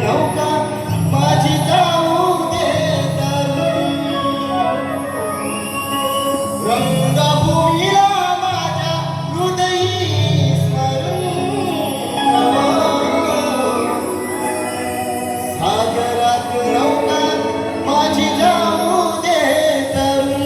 नौका माझी जाऊ दे तरुण रंगभूमीला माझ्या हृदयी स्मरण सागरात नौका माझी जाऊ दे तरुण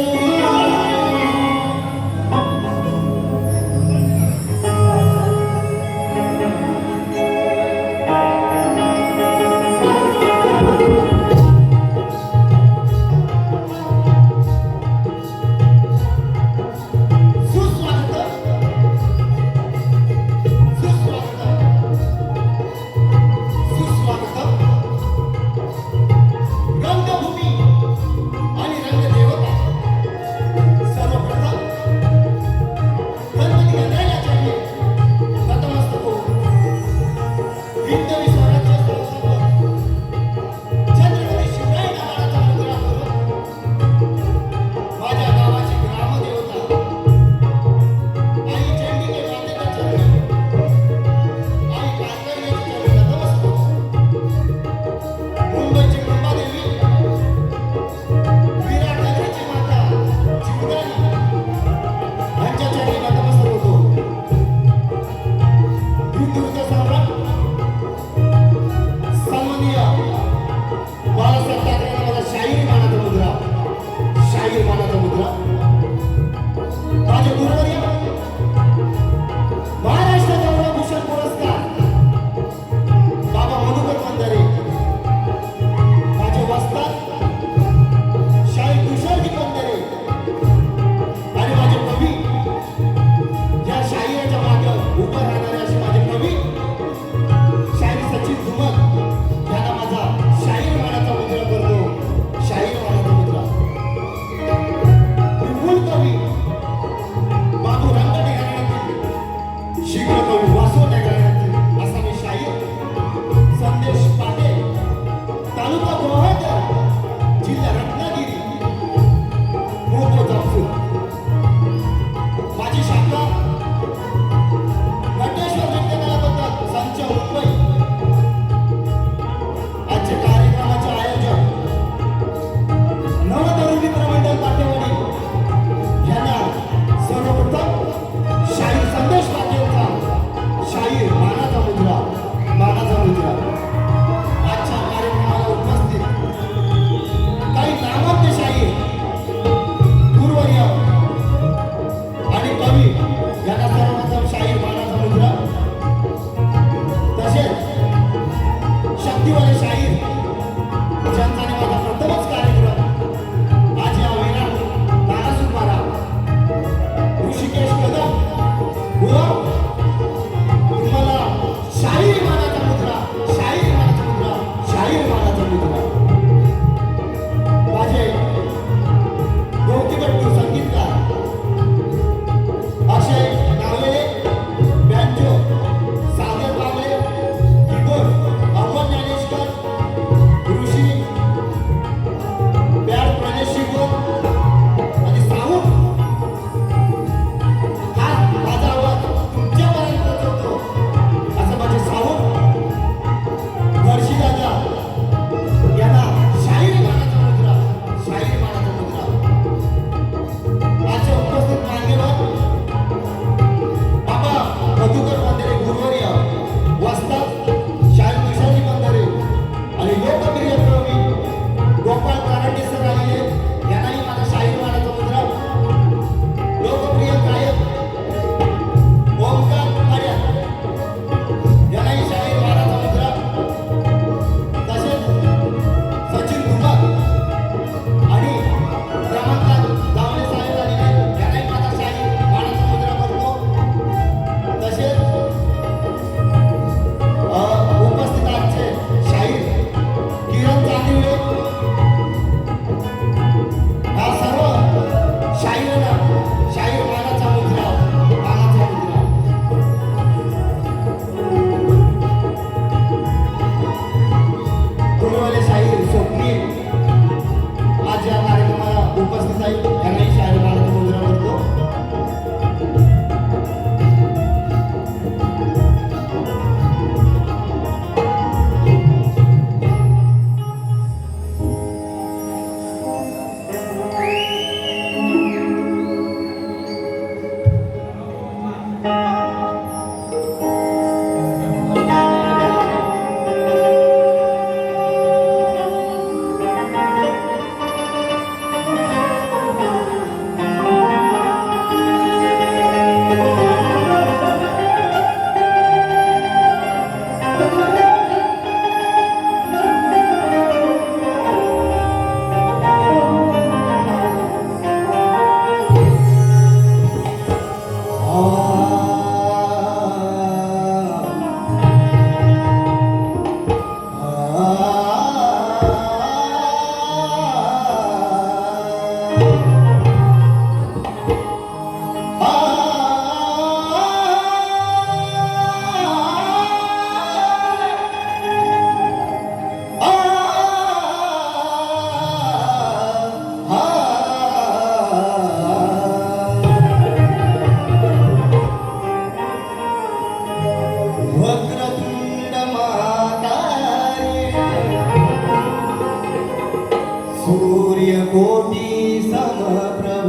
कोटी समप्रभ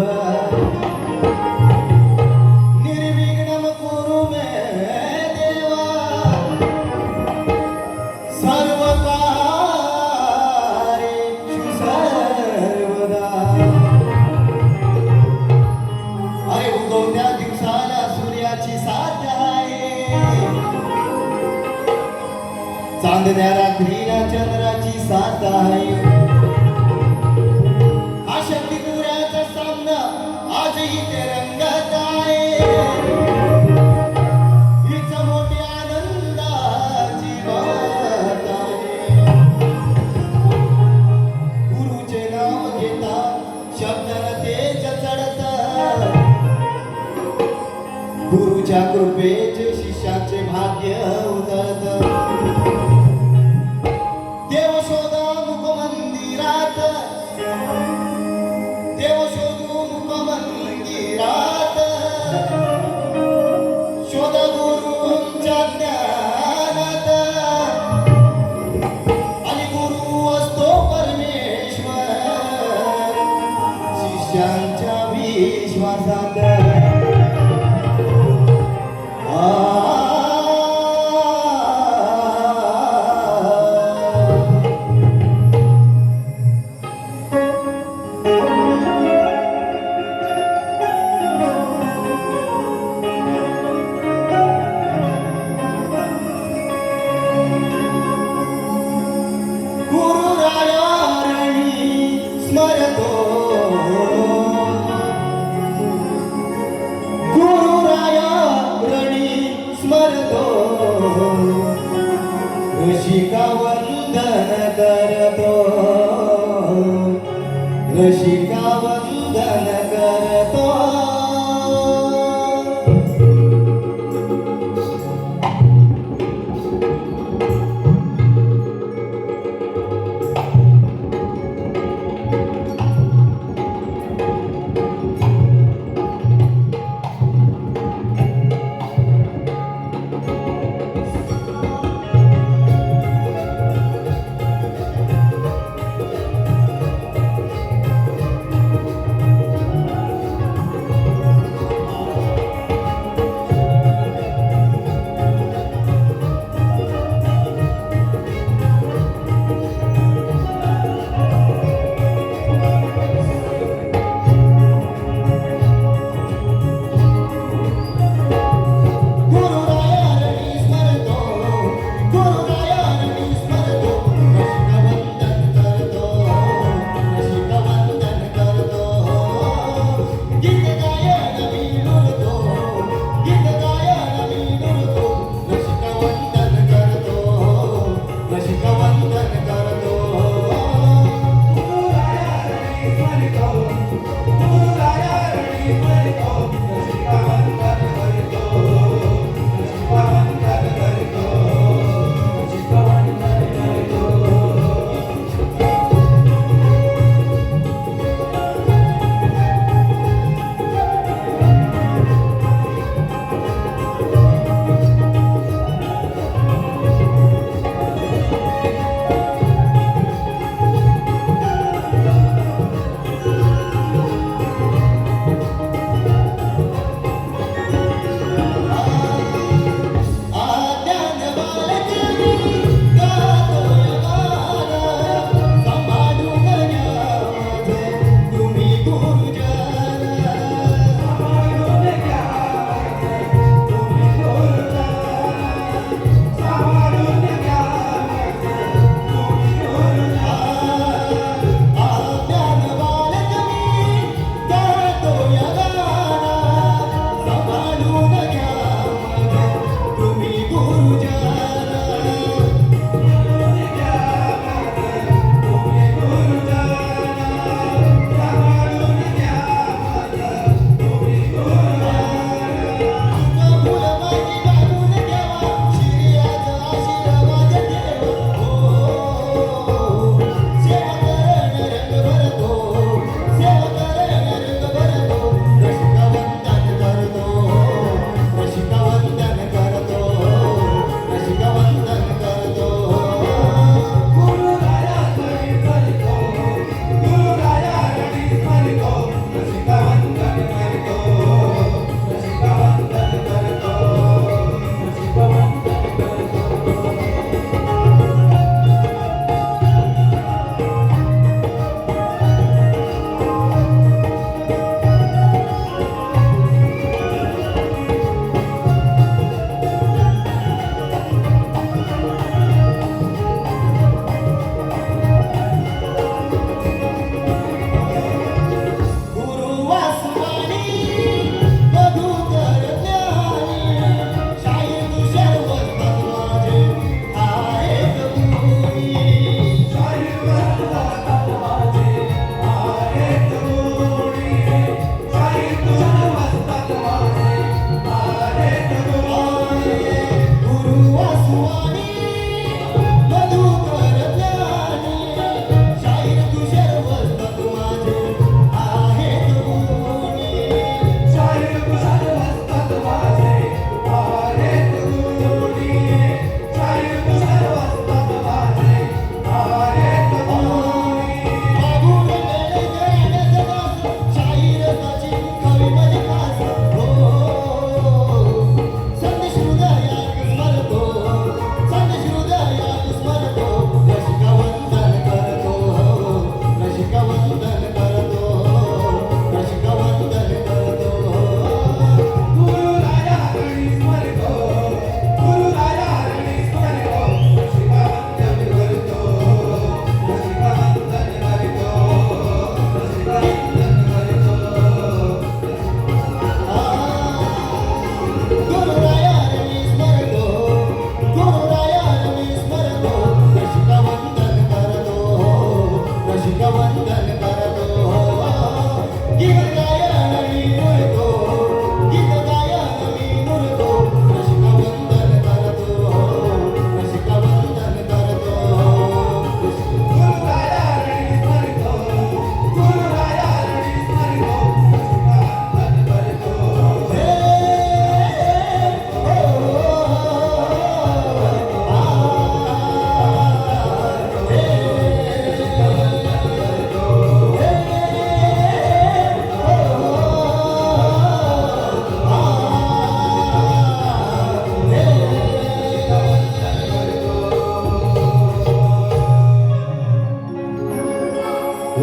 निर्विघ्नं कुरु मे देवा सर्वकार्येषु सर्वदा. अरे उगवत्या दिवसाला सूर्याची साथ आहे, चांदण्या रात्रीला चंद्राची साथ आहे. हा शक्ती पुराचा सामना आजही ते रंगत आहे. हीच मोठी आनंदाची बात आहे. गुरुचे नाव घेता शब्दाला तेज चढत, गुरुच्या कृपेचे शिष्याचे भाग्य उतरत. देव शोधा मुख मंदिरात, देव शोधू मुख मंदिरात, शोध गुरूंच्या ज्ञानात. आणि गुरु असतो परमेश्वर शिष्यांच्या विश्वासात. स्मरतो ऋषिका वंदन करतो, ऋषिका वंदन करतो.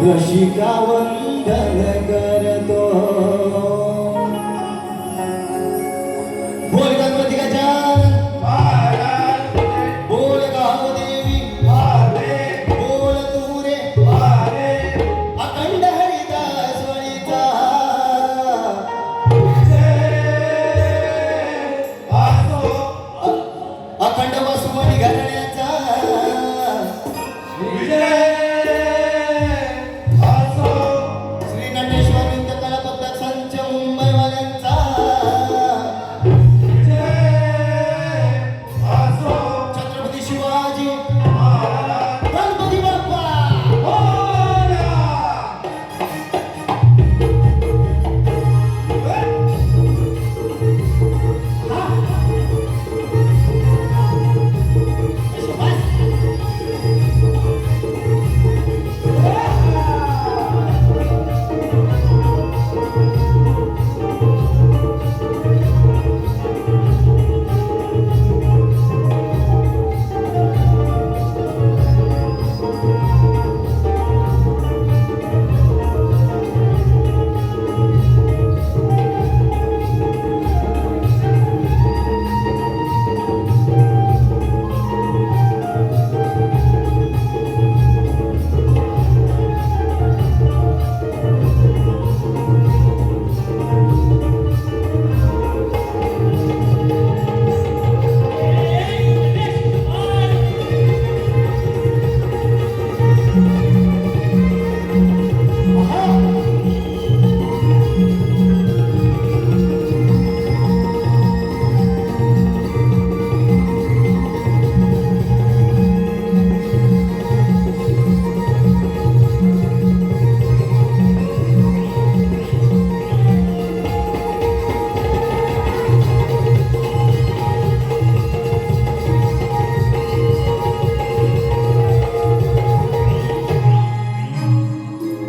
रसिका वंदन करतो. बोल गणपती गजानन, बोल गावदेवी, बोल तू रे अखंड हरिदास वळीचा. अखंड वसुमणी घराण्याचा. श्री नटेश्वर नृत्य कला पथक संच मुंबईवाल्यांचा. छत्रपती शिवाजी गणपती बाप्पा.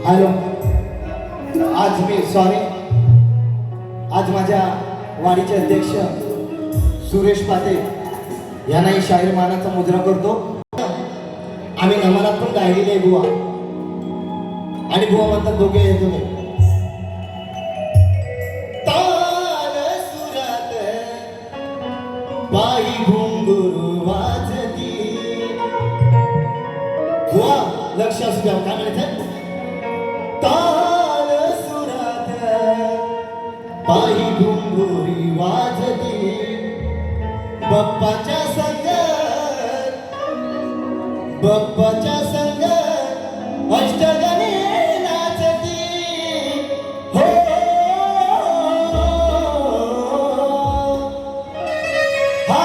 हॅलो, आज मी आज माझ्या वाडीचे अध्यक्ष सुरेश पाटे यांनाही शाहीर मानाचा मुद्रा करतो. आम्ही नमनात पण गायलेली आहे बुवा, आणि बुवा म्हणतात दोघे येतो मी. ताल सुरात बाई घुंगरू वाजती. बुवा लक्ष असू द्या, काय म्हणायचं. ताल सुरात बाई घुंगुरी वाजती. बाप्पाच्या संग अष्टगणी नाचती. हो हा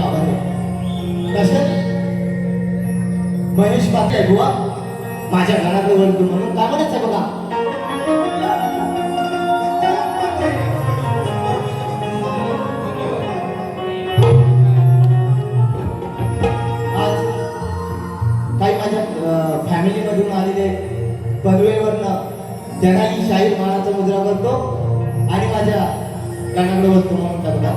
आभार आहे. तसेच महेश पाटे बुवा माझ्या घराकडे वळतो म्हणून का म्हणायचं बघा. आज काही माझ्या फॅमिलीमधून आलेले पनवेलवरनं त्यांना ही शाहीर मानाचा मुद्रा करतो आणि माझ्या गाण्याकडे वळतो म्हणून का बघा.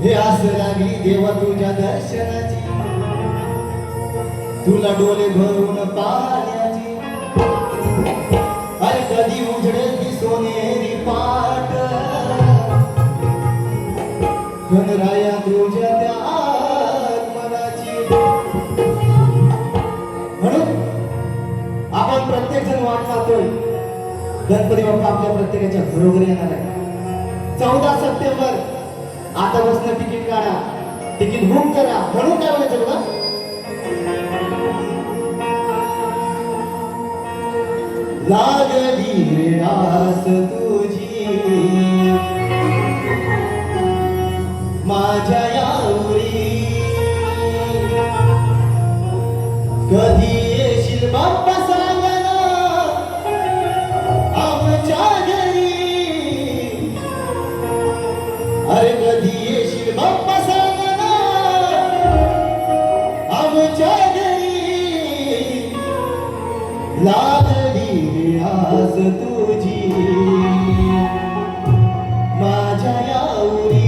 हे आस लागली देवा तुझ्या दर्शनाची, तुला डोळे भरून पाण्याची. अरे कधी उजडेल ती सोनेरी पाट, गणराया तुझ्या त्या मनाची. म्हणून आपण प्रत्येक जण वाट पाहतोय. गणपती बाप्पा आपल्या प्रत्येकाच्या घरोघरी येणार आहे. 14 सप्टेंबर आता बसणं तिकीट काढा, तिकीट बुक करा. म्हणून काय म्हणायचं बघा. लागली रे आस तुझी माझ्या यावरी, कधी येशील बाप्पा सांगना आमच्या घरी. अरे कधी येशील बाप्पा सांगना आमच्या घरी. लागली रे आस तुझी माझ्या यावरी.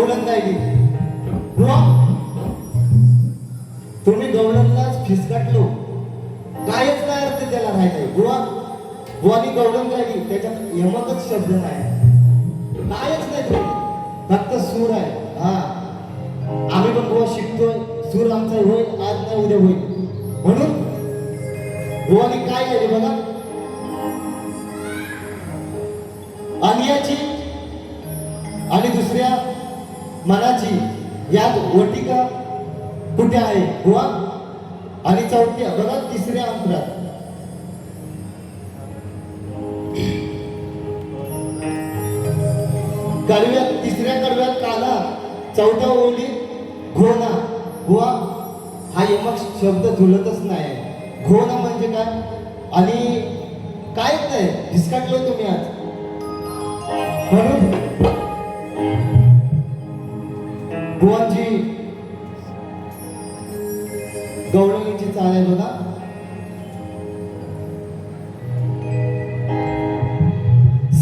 गवळण राहिली बुवा. तुम्ही गवळणलाच फिसकाटलो, कायच नाही अर्थ त्याला राहिलाय बुवा. बुवानी गवळण राहिली, त्याच्यात यमकच शब्द नाही, कायच नाही तो, फक्त सूर आहे. हा, आम्ही पण बुवा शिकतोय, सूर आमचा होईल, आज नाही उद्या होईल. म्हणून बुवानी काय केले बघा, अनियाची आणि दुसऱ्या मनाची यात वटिका कुठे आहे बुवा, आणि चौथ्या बघा तिसऱ्या अंतरात कडव्यात, तिसऱ्या कडव्यात काला, चौथ्या ओळी घोणा बुवा. हा यमक शब्द झुलतच नाही. घोणा म्हणजे काय आणि कायच नाही, फिसकाटलो तुम्ही आज. म्हणून बुवांची गवळणीची चाल आहे बघा.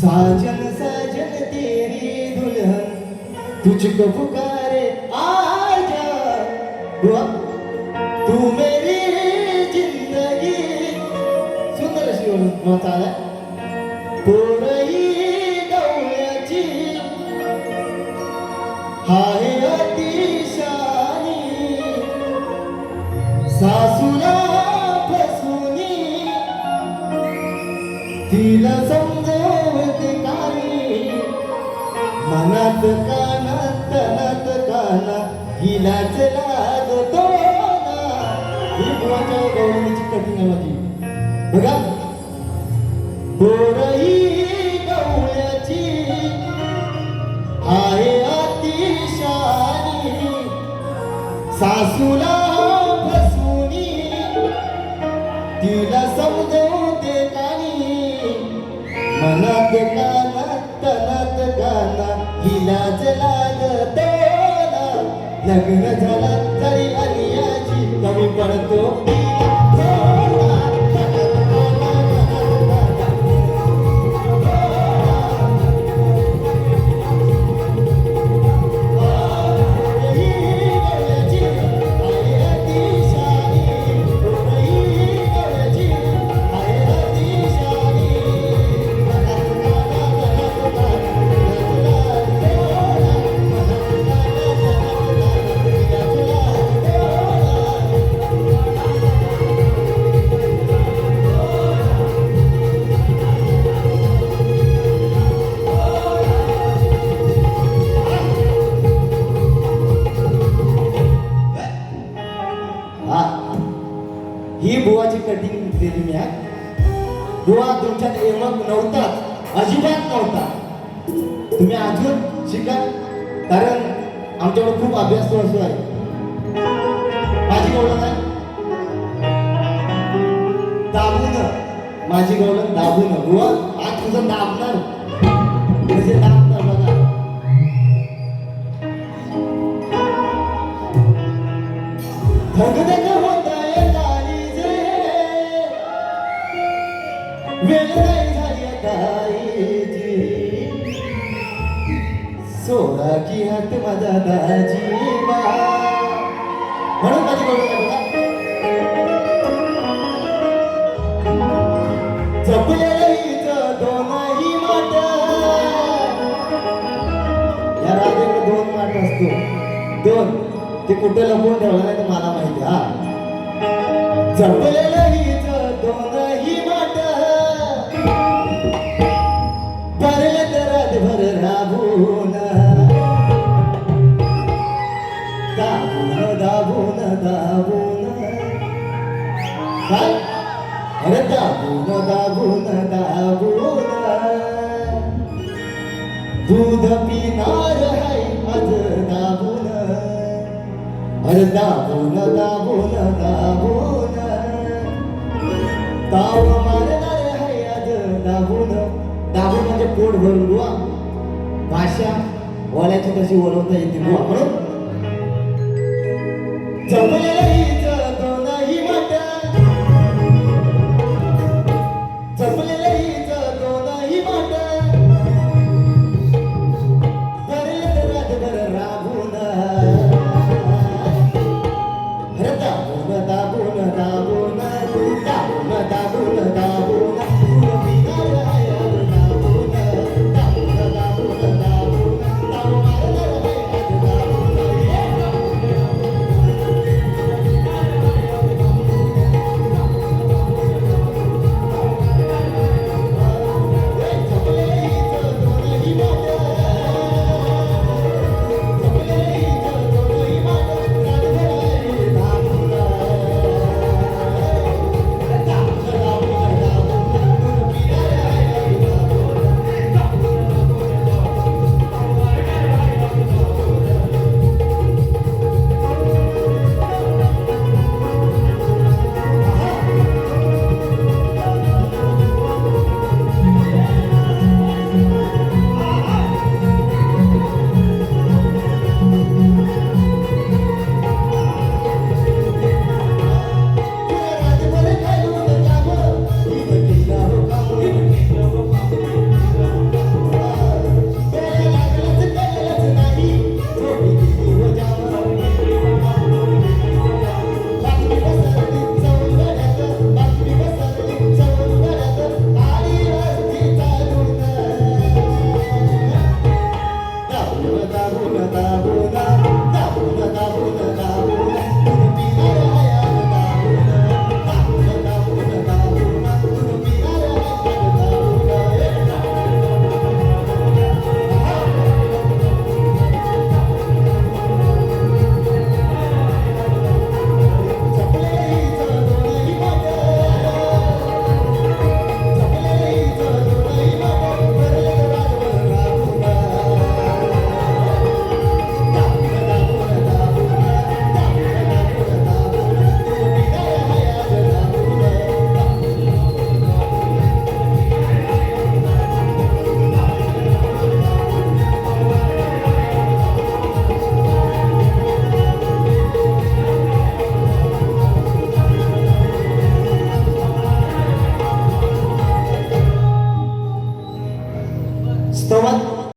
साजन साजन तेरी दुल्हन तुझको पुकारे आजा बुवा, तू मेरी जिंदगी. सुंदर अशी म्हणून चाल आहे. पोरही गवळ्याची हाय अतिशानी, सासूला फसुनी तिला समजवते काही, मनात कानात तनात काना हिलाच लागतो ना. ही बुवाच्या गवळणीची कठीण आहे माझी बघा. पोरही गवळ्याची आहे अतिशानी, सासूला फसुनी तिला समजवते कानी, मनात कानात तनात काना हिलाच लागतो ना. लग्न झालं तरी अनियाची कमी पडतो ही बुवाची कटिंग दिली मी. बुवा तुमच्यात यमक नव्हताच, अजिबात नव्हता. तुम्ही अजून शिका, कारण आमच्याकडे खूप अभ्यास वस्तू आहे. माझी गवळण आहे दाबून, माझी गवळण दाबून. बुवा आज तुझं दाबणार म्हणजे दाबणार बघा. धगधग होताय काळीजे, वेळ नाही झाली ताईची, सोडा की हात माझा दाजी बा. म्हणून माझी गवळण आहे बघा. जपलेलं हिचं दोनही माट, या राजाकडे 2 माट असतो, 2. ते कुठे लपवून ठेवलं नाही तर मला माहिती. हा, जपलेलं हिचं दोनही माट, भरले तर रातभर राबून, दाबून दाबून दाबून. काय अरे दाबून दाबून दाबून, दूध पिणार आहे आज दाबून, अरे दाबून दाबून दाबून, ताव मारणार आहे आज दाबून. दाबून म्हणजे पोट भरून बुवा. भाषा बोलायची कशी ओळखता येते बुवा. म्हणून जपलेलं हिचं दोनही माट, जपलेलं हिचं दोनही माट, भरले तर रातभर राब स्तवत